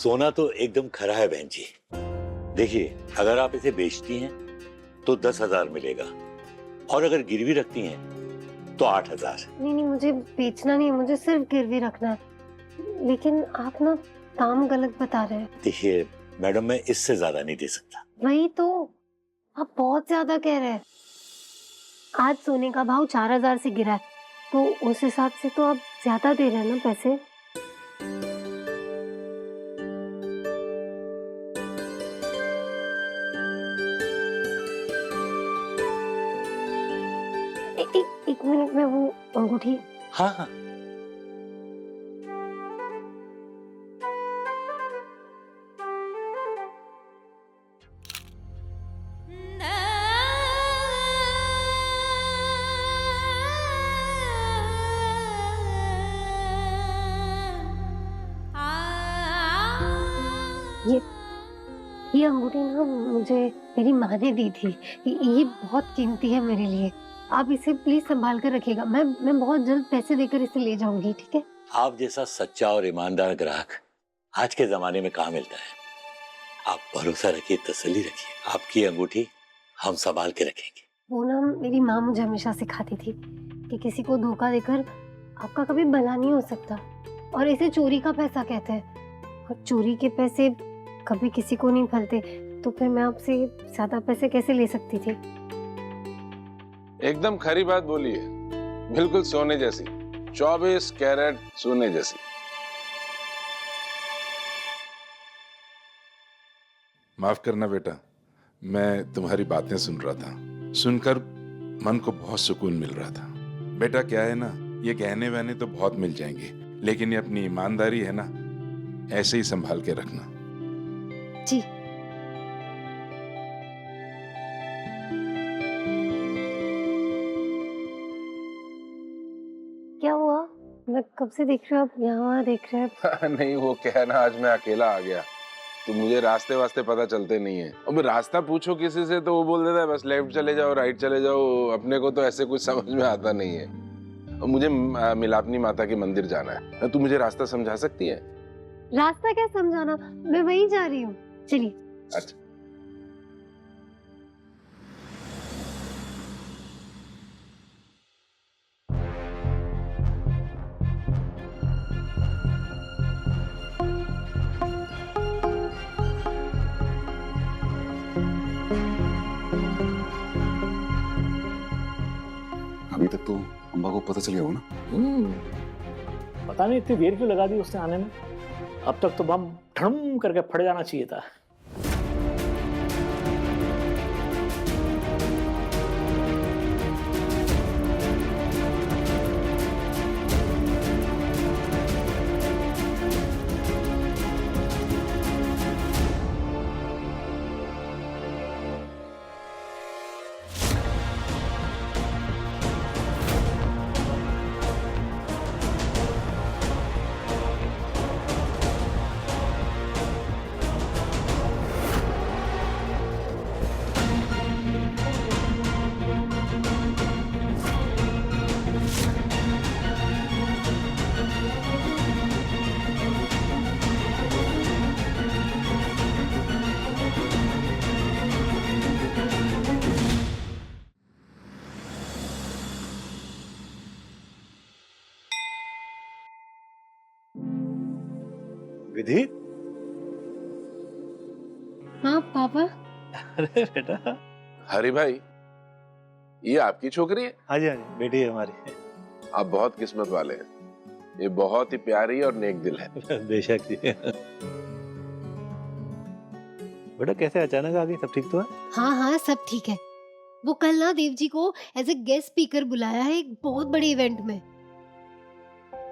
सोना तो एकदम खरा है बहन जी। देखिए, अगर आप इसे बेचती हैं तो 10,000 मिलेगा, और अगर गिरवी रखती हैं तो 8,000। नहीं नहीं, मुझे बेचना नहीं है, मुझे सिर्फ गिरवी रखना है। लेकिन आप ना दाम गलत बता रहे हैं। देखिए मैडम, मैं इससे ज्यादा नहीं दे सकता। वही तो, आप बहुत ज्यादा कह रहे हैं। आज सोने का भाव 4,000 से गिरा है, तो उस हिसाब से तो आप ज्यादा दे रहे हैं ना पैसे। एक मिनट में वो अंगूठी। हाँ हाँ। ये अंगूठी ना मुझे मेरी माँ ने दी थी। ये बहुत कीमती है मेरे लिए। आप इसे प्लीज संभाल कर रखिएगा। मैं बहुत जल्द पैसे देकर इसे ले जाऊंगी, ठीक है? आप जैसा सच्चा और ईमानदार ग्राहक आज के जमाने में कहाँ मिलता है। आप भरोसा रखिए, तसल्ली रखिए, आपकी अंगूठी हम संभाल के रखेंगे। वो ना मेरी माँ मुझे हमेशा सिखाती थी कि किसी को धोखा देकर आपका कभी भला नहीं हो सकता, और इसे चोरी का पैसा कहते हैं। और चोरी के पैसे कभी किसी को नहीं फलते, तो फिर मैं आपसे ज्यादा पैसे कैसे ले सकती थी? एकदम खरी बात बोली है, बिल्कुल सोने जैसी, 24 कैरेट सोने जैसी। माफ करना बेटा, मैं तुम्हारी बातें सुन रहा था। सुनकर मन को बहुत सुकून मिल रहा था। बेटा क्या है ना, ये गहने वहने तो बहुत मिल जाएंगे, लेकिन ये अपनी ईमानदारी है ना, ऐसे ही संभाल के रखना। जी। क्या हुआ? मैं कब से देख रही हूँ, आप यहाँ वहाँ देख रहे हैं। नहीं, वो क्या है ना, आज मैं अकेला आ गया तो मुझे रास्ते वास्ते पता चलते नहीं है। अब रास्ता पूछो किसी से तो वो बोल देता है बस लेफ्ट चले जाओ, राइट चले जाओ। अपने को तो ऐसे कुछ समझ में आता नहीं है। और मुझे मिलापनी माता के मंदिर जाना है, तू मुझे रास्ता समझा सकती है? रास्ता क्या समझाना, मैं वहीं जा रही हूँ, चलिए। अच्छा। अभी तक तो अम्बा को पता चल गया होगा ना? पता नहीं इतनी देर क्यों लगा दी उसने आने में। अब तक तो बम ठड़म करके फट जाना चाहिए था। विधि? हाँ पापा। अरे बेटा। हरी भाई, ये आपकी छोकरी है? हाँ जी, बेटी है हमारी। आप बहुत किस्मत वाले हैं, ये बहुत ही प्यारी और नेक दिल है। बेशक जी। बेटा कैसे अचानक आ गई, सब ठीक तो है? हाँ हाँ, सब ठीक है। वो कल ना देव जी को एज ए गेस्ट स्पीकर बुलाया है एक बहुत बड़े इवेंट में।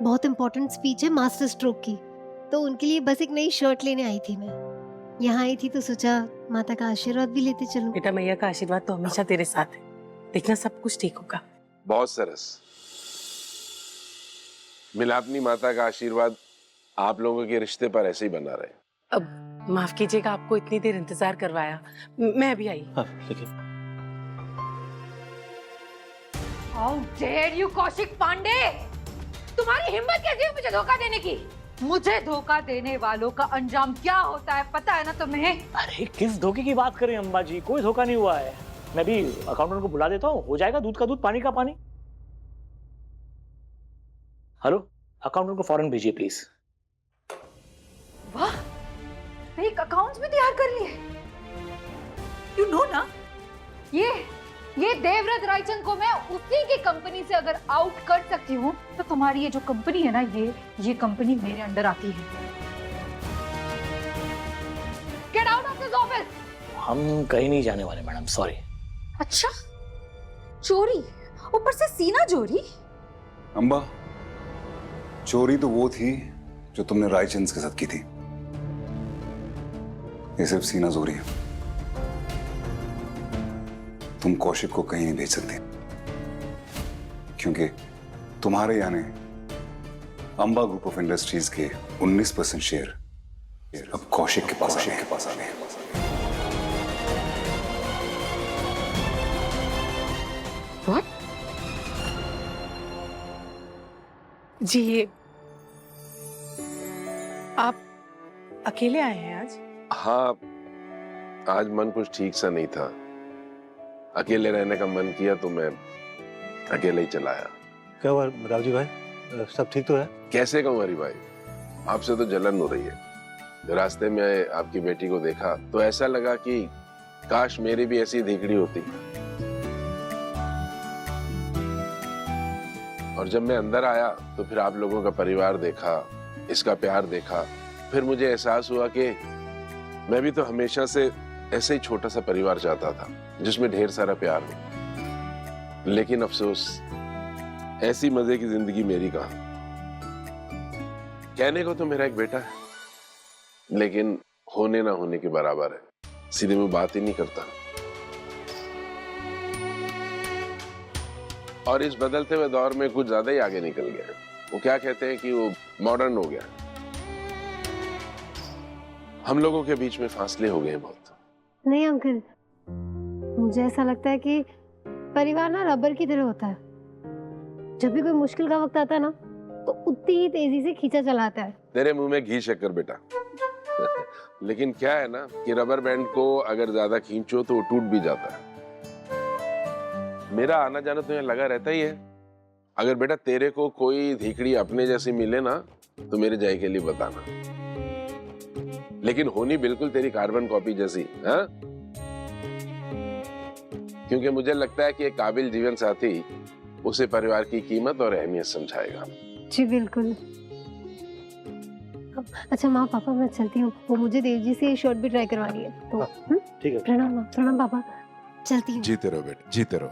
बहुत इंपॉर्टेंट स्पीच है मास्टर स्ट्रोक की, तो उनके लिए बस एक नई शर्ट लेने आई थी। मैं यहाँ आई थी तो सोचा माता का आशीर्वाद भी लेते चलूं। बेटा मैया का आशीर्वाद तो हमेशा तेरे साथ है, देखना सब कुछ ठीक होगा। बहुत सरस। मिलापनी माता का आशीर्वाद आप लोगों के रिश्ते पर ऐसे ही बना रहे। अब माफ कीजिएगा, आपको इतनी देर इंतजार करवाया। मैं अभी आई। हाँ, लेकिन How dare you, Kaushik Pandey! तुम्हारी हिम्मत कैसी हुई मुझे धोखा देने की? मुझे धोखा देने वालों का अंजाम क्या होता है पता है ना तुम्हें? अरे किस धोखे की बात करें अम्बा जी, कोई धोखा नहीं हुआ है। मैं भी अकाउंटेंट को बुला देता हूँ, हो जाएगा दूध का दूध पानी का पानी। हेलो, अकाउंटेंट को फौरन भेजिए प्लीज। वाह, फेक अकाउंट्स भी तैयार कर लिए। यू नो ना, ये देवव्रत रायचंद को मैं उसी की कंपनी से अगर आउट कर सकती हूँ तो तुम्हारी ये जो कंपनी है ना, ये कंपनी मेरे अंडर आती है। Get out of this office. हम कहीं नहीं जाने वाले मैडम, सॉरी। अच्छा, चोरी, ऊपर से सीना चोरी। अम्बा, चोरी तो वो थी जो तुमने रायचंद के साथ की थी। ये सिर्फ सीना चोरी है। तुम कौशिक को कहीं नहीं भेज सकते क्योंकि तुम्हारे यानी अंबा ग्रुप ऑफ इंडस्ट्रीज के 19% शेयर अब कौशिक के पास आ गए। What? जी, ये आप अकेले आए हैं आज? हाँ, आज मन कुछ ठीक सा नहीं था। अकेले रहने का मन किया तो मैं अकेले ही चला आया। क्या हुआ रावजी भाई, सब ठीक तो है? कैसे कहूँ हरी भाई, आपसे तो जलन हो रही है। रास्ते में आपकी बेटी को देखा तो ऐसा लगा कि काश मेरी भी ऐसी धिकड़ी होती। और जब मैं अंदर आया तो फिर आप लोगों का परिवार देखा, इसका प्यार देखा, फिर मुझे एहसास हुआ कि मैं भी तो हमेशा से ऐसे ही छोटा सा परिवार चाहता था जिसमें ढेर सारा प्यार हो। लेकिन अफसोस, ऐसी मजे की जिंदगी मेरी कहां। कहने को तो मेरा एक बेटा है, लेकिन होने ना होने के बराबर है। सीधे मुंह बात ही नहीं करता। और इस बदलते हुए दौर में कुछ ज्यादा ही आगे निकल गया। वो क्या कहते हैं कि वो मॉडर्न हो गया। हम लोगों के बीच में फासले हो गए बहुत। नहीं अंकल, मुझे ऐसा लगता है कि परिवार ना रबर की तरह होता है। जब भी कोई मुश्किल का वक्त आता है ना, तो उतनी ही तेजी से खींचा चलाता है। तेरे मुंह में घी शक्कर बेटा। लेकिन क्या है ना कि रबर बैंड को अगर ज्यादा खींचो तो वो टूट भी जाता है। मेरा आना जाना तो यहाँ लगा रहता ही है। अगर बेटा तेरे को कोई धिकड़ी अपने जैसी मिले ना तो मेरे जाए के लिए बताना, लेकिन होनी बिल्कुल तेरी कार्बन कॉपी जैसी। हाँ, क्योंकि मुझे लगता है कि एक काबिल जीवन साथी उसे परिवार की कीमत और अहमियत समझाएगा। जी बिल्कुल। अच्छा माँ पापा, मैं चलती हूँ। वो मुझे देव जी से शॉट भी ट्राई करवानी है तो। ठीक है। प्रणाम माँ, प्रणाम पापा, चलती हूँ। जीते रहो बेटे, जीते रहो।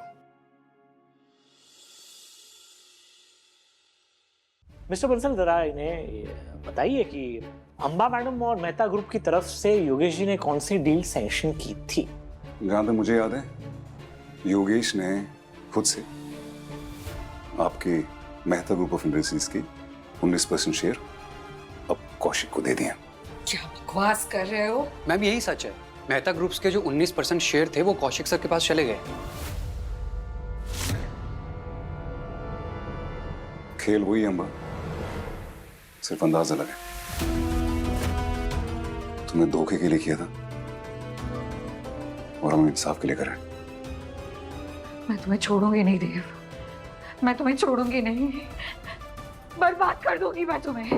मिस्टर बंसल, जरा इन्हें बताइए कि अंबा मैडम और मेहता ग्रुप की तरफ से योगेश जी ने कौन सी डील सैंक्शन की थी? जहां तक मुझे याद है, योगेश ने खुद से आपकी मेहता ग्रुप ऑफ इंडस्ट्रीज के 19% शेयर अब कौशिक को दे दिए। क्या बकवास कर रहे हो? मैम यही सच है। मेहता ग्रुप्स के जो 19% शेयर थे वो कौशिक सर के पास चले गए। खेल वही है अम्बा, सिर्फ अंदाजा लगे। तुमने धोखे के लिए किया था और हम इंसाफ के लिए कर रहे हैं। मैं तुम्हें छोड़ूंगी नहीं देव, मैं तुम्हें छोड़ूंगी नहीं। बर्बाद कर दूंगी मैं तुम्हें।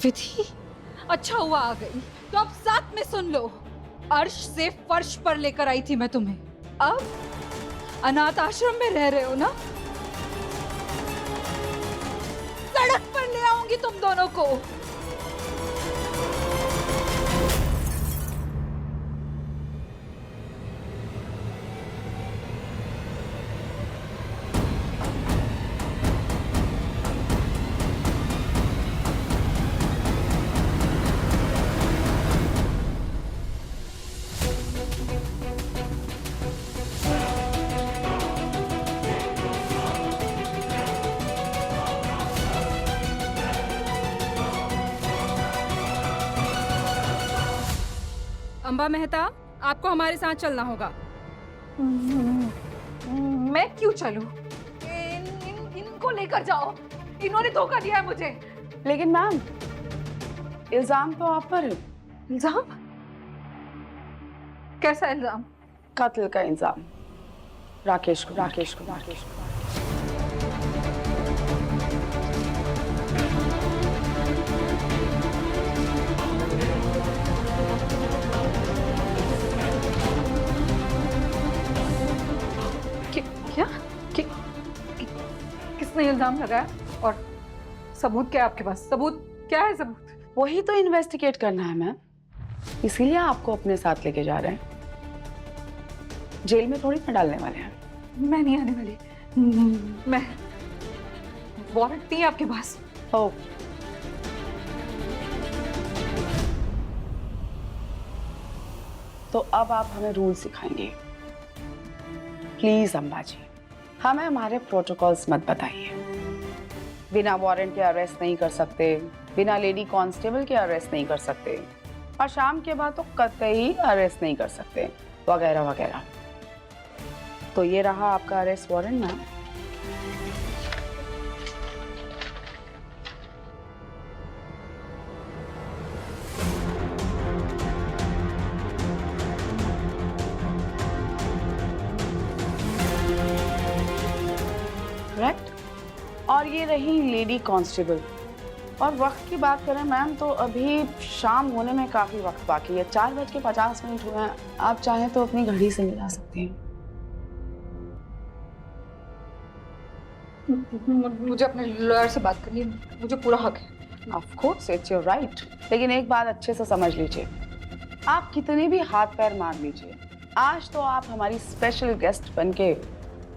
विधि, अच्छा हुआ आ गई, तो अब साथ में सुन लो। अर्श से फर्श पर लेकर आई थी मैं तुम्हें, अब अनाथ आश्रम में रह रहे हो ना, सड़क पर ले आऊंगी तुम दोनों को। अंबा मेहता, आपको हमारे साथ चलना होगा। मैं क्यों चलूं? इनको लेकर जाओ, इन्होंने धोखा दिया है मुझे। लेकिन मैम, इल्जाम तो आप पर है। इल्जाम? कैसा इल्जाम? कत्ल का इल्जाम राकेश को। क्या? किसने इल्जाम लगाया? और सबूत क्या है आपके पास? सबूत क्या है? सबूत वही तो इन्वेस्टिगेट करना है मैम, इसीलिए आपको अपने साथ लेके जा रहे हैं। जेल में थोड़ी ना डालने वाले हैं। मैं नहीं आने वाली। मैं वारंट नहीं है आपके पास? ओ, तो अब आप हमें रूल सिखाएंगे। प्लीज अंबाजी, हमें हमारे प्रोटोकॉल्स मत बताइए। बिना वारंट के अरेस्ट नहीं कर सकते, बिना लेडी कांस्टेबल के अरेस्ट नहीं कर सकते, और शाम के बाद तो कतई अरेस्ट नहीं कर सकते, वगैरह वगैरह। तो ये रहा आपका अरेस्ट वारंट मैम। करेक्ट। और ये रही लेडी कांस्टेबल। और वक्त की बात करें मैम, तो अभी शाम होने में काफी वक्त बाकी है। 4:50 हुए हैं। आप चाहें तो अपनी घड़ी से मिला सकते हैं। मुझे अपने लॉयर से बात करनी है, मुझे पूरा हक है। Of course, it's your right. लेकिन एक बात अच्छे से समझ लीजिए, आप कितने भी हाथ पैर मार लीजिए, आज तो आप हमारी स्पेशल गेस्ट बनके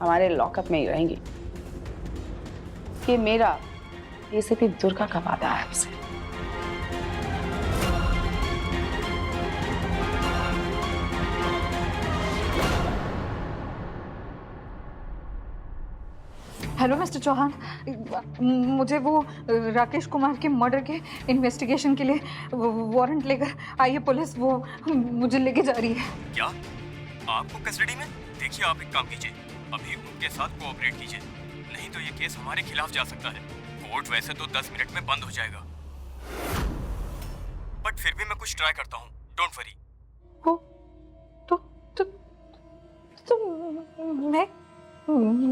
हमारे लॉकअप में ही रहेंगी। ये मेरा एसीपी दुर्गा का वादा है आपसे। हेलो मिस्टर चौहान, मुझे वो राकेश कुमार के मर्डर के इन्वेस्टिगेशन के लिए वारंट लेकर आई है पुलिस। वो मुझे लेके जा रही है। क्या? आपको कस्टडी में? देखिए, आप एक काम कीजिए, अभी उनके साथ कोऑपरेट कीजिए, नहीं तो ये केस हमारे खिलाफ जा सकता है। कोर्ट वैसे तो 10 मिनट में बंद हो जाएगा, बट फिर भी मैं कुछ ट्राई करता हूँ। Don't worry. तो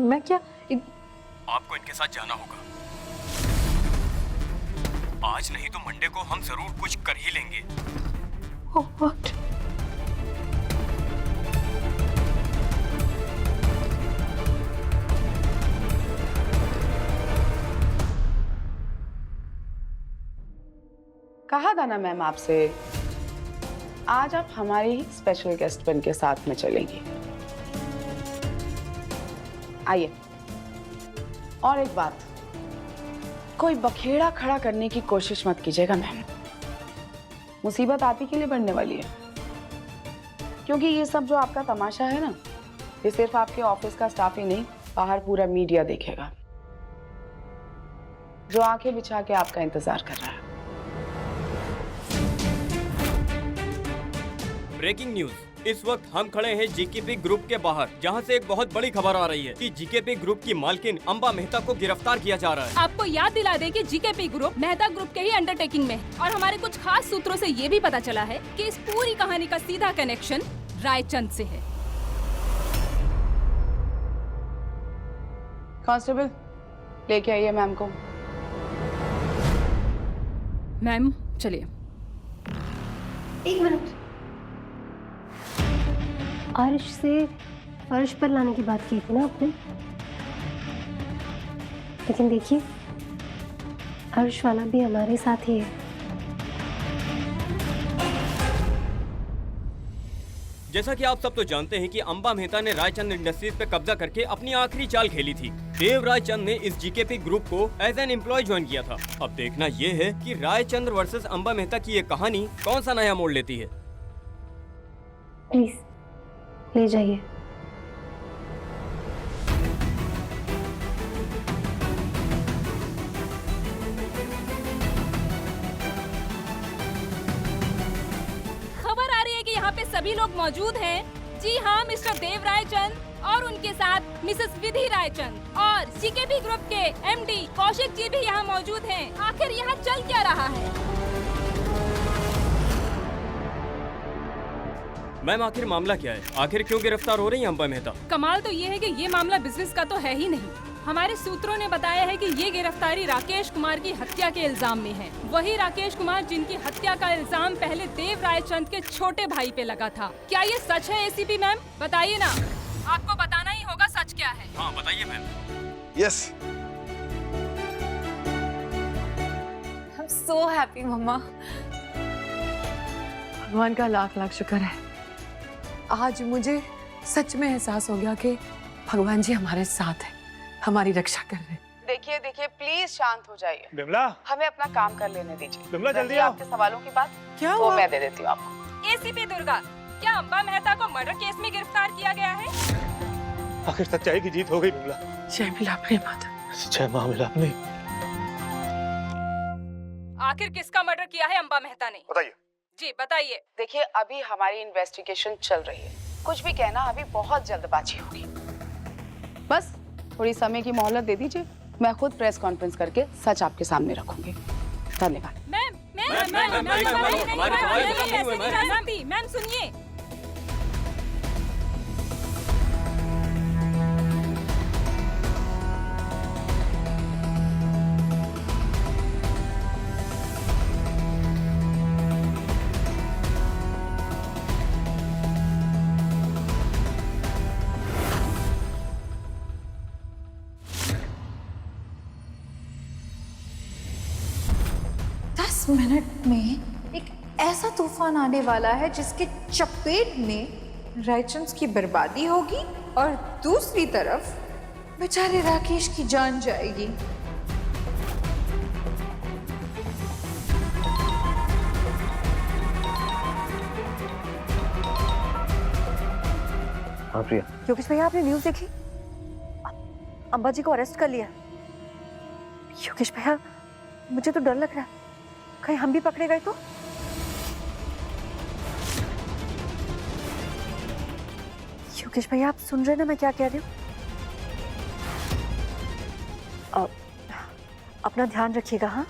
मैं क्या? आपको इनके साथ जाना होगा। आज नहीं तो मंडे को हम जरूर कुछ कर ही लेंगे। What? कहा था ना मैम आपसे, आज आप हमारे ही स्पेशल गेस्ट बन के साथ में चलेंगी। आइए। और एक बात, कोई बखेड़ा खड़ा करने की कोशिश मत कीजिएगा मैम। मुसीबत आप ही के लिए बढ़ने वाली है, क्योंकि ये सब जो आपका तमाशा है ना, ये सिर्फ आपके ऑफिस का स्टाफ ही नहीं, बाहर पूरा मीडिया देखेगा, जो आंखें बिछा के आपका इंतजार कर रहा है। ब्रेकिंग न्यूज, इस वक्त हम खड़े हैं जीकेपी ग्रुप के बाहर, जहां से एक बहुत बड़ी खबर आ रही है कि जीकेपी ग्रुप की मालकिन अंबा मेहता को गिरफ्तार किया जा रहा है। आपको याद दिला दें कि जीकेपी ग्रुप मेहता ग्रुप के ही अंडरटेकिंग में है, और हमारे कुछ खास सूत्रों से ये भी पता चला है कि इस पूरी कहानी का सीधा कनेक्शन रायचंद से है। कांस्टेबल, लेके आइए मैम को। मैम चलिए। एक मिनट, अर्श से फर्श पर लाने की बात की थी ना आपने, लेकिन देखिए अर्श वाला भी हमारे साथ ही है। जैसा कि आप सब तो जानते हैं कि अंबा मेहता ने रायचंद इंडस्ट्रीज पे कब्जा करके अपनी आखिरी चाल खेली थी। देव रायचंद ने इस जीकेपी ग्रुप को एज एन एम्प्लॉय ज्वाइन किया था। अब देखना ये है कि रायचंद वर्सेस अंबा मेहता की ये कहानी कौन सा नया मोड़ लेती है। प्लीज ले जाइए। खबर आ रही है कि यहाँ पे सभी लोग मौजूद हैं। जी हाँ, मिस्टर देव रायचंद और उनके साथ मिसेस विधि रायचंद और जीकेपी ग्रुप के एमडी कौशिक जी भी यहाँ मौजूद हैं। आखिर यहाँ चल क्या रहा है? मैम आखिर मामला क्या है? आखिर क्यों गिरफ्तार हो रही है अंबा मेहता? कमाल तो ये है कि ये मामला बिजनेस का तो है ही नहीं। हमारे सूत्रों ने बताया है कि ये गिरफ्तारी राकेश कुमार की हत्या के इल्जाम में है। वही राकेश कुमार जिनकी हत्या का इल्जाम पहले देव रायचंद के छोटे भाई पे लगा था। क्या ये सच है एसीपी मैम? बताइए ना, आपको बताना ही होगा सच क्या है। हाँ बताइए ma'am. Yes. I am so happy मम्मा। भगवान का लाख लाख शुक्र है, आज मुझे सच में एहसास हो गया कि भगवान जी हमारे साथ हैं, हमारी रक्षा कर रहे हैं। देखिए देखिए, प्लीज शांत हो जाइए। बिमला, हमें अपना काम कर लेने दीजिए। बिमला जल्दी रहिए आओ। आपके सवालों की बात क्या वो हुआ? मैं दे देती हूँ आपको। एसीपी दुर्गा, क्या अंबा मेहता को मर्डर केस में गिरफ्तार किया गया है? आखिर सच्चाई की जीत हो गई बिमला। जय मिलापनी माता। जय मां मिलापनी। आखिर किसका मर्डर किया है अंबा मेहता ने? बताइए। जी बताइए। देखिए, अभी हमारी इन्वेस्टिगेशन चल रही है, कुछ भी कहना अभी बहुत जल्दबाजी होगी। बस थोड़ी समय की मोहलत दे दीजिए, मैं खुद प्रेस कॉन्फ्रेंस करके सच आपके सामने रखूंगी। धन्यवाद। मैम सुनिए, मिनट में एक ऐसा तूफान आने वाला है जिसके चपेट में रायचंद की बर्बादी होगी और दूसरी तरफ बेचारे राकेश की जान जाएगी। हाँ प्रिया। योगेश भैया, आपने न्यूज़ देखी? अंबा जी को अरेस्ट कर लिया। योगेश भैया, मुझे तो डर लग रहा है, कहीं हम भी पकड़े गए तो? योगेश भैया, आप सुन रहे हैं ना मैं क्या कह रही हूँ? अपना ध्यान रखिएगा। हाँ,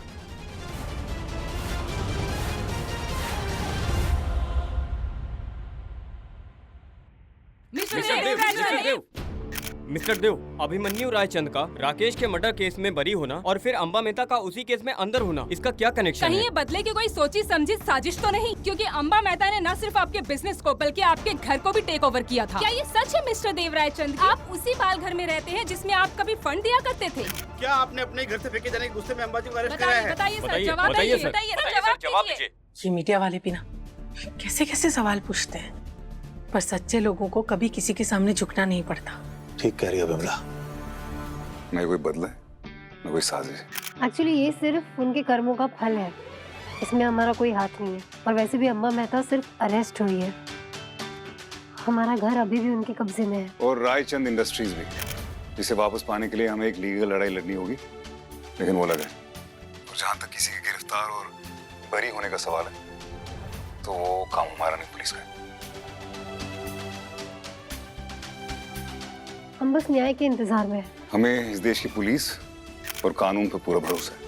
मिस्टर देव, अभिमन्यु रायचंद का राकेश के मर्डर केस में बरी होना और फिर अंबा मेहता का उसी केस में अंदर होना, इसका क्या कनेक्शन है? कहीं ये बदले की कोई सोची समझी साजिश तो नहीं? क्योंकि अंबा मेहता ने न सिर्फ आपके बिजनेस को बल्कि आपके घर को भी टेक ओवर किया था। क्या ये सच है मिस्टर देव रायचंद? आप उसी बाल घर में रहते हैं जिसमें आप कभी फंड दिया करते थे? क्या आपने अपने घर से फेंके जाने के गुस्से में अंबा जी को अरेस्ट कराया है? बताइए सर, जवाब दीजिए। ये मीडिया वाले भी ना कैसे कैसे सवाल पूछते हैं, पर सच्चे लोगों को कभी किसी के सामने झुकना नहीं पड़ता। ठीक कह रही है बिमला। न कोई बदला है, न कोई साजिश। एक्चुअली ये सिर्फ उनके कर्मों का फल है, इसमें हमारा कोई हाथ नहीं है। और वैसे भी अंबा मेहता सिर्फ अरेस्ट हुई है, हमारा घर अभी भी उनके कब्जे में है। और रायचंद इंडस्ट्रीज भी, जिसे वापस पाने के लिए हमें एक लीगल लड़ाई लड़नी होगी, लेकिन वो लगे। और जहां तक किसी के गिरफ्तार और बरी होने का सवाल है, तो वो काम हमारा नहीं, पुलिस का है। हम बस न्याय के इंतजार में हैं। हमें इस देश की पुलिस और कानून पर पूरा भरोसा है।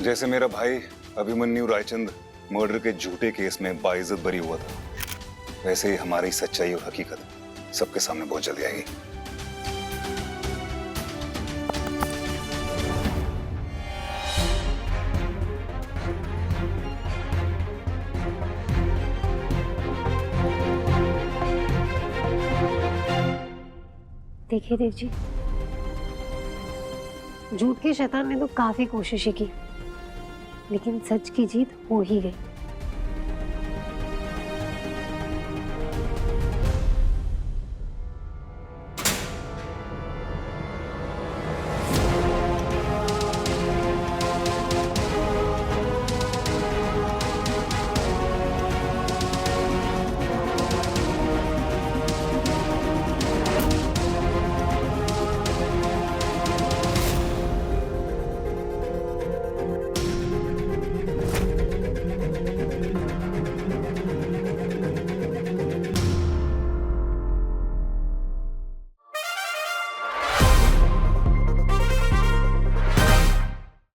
जैसे मेरा भाई अभिमन्यु रायचंद मर्डर के झूठे केस में बाइज्जत बरी हुआ था, वैसे ही हमारी सच्चाई और हकीकत सबके सामने बहुत जल्दी आएगी। देखिए देव जी, झूठ के शैतान ने तो काफी कोशिशें की, लेकिन सच की जीत हो ही गई।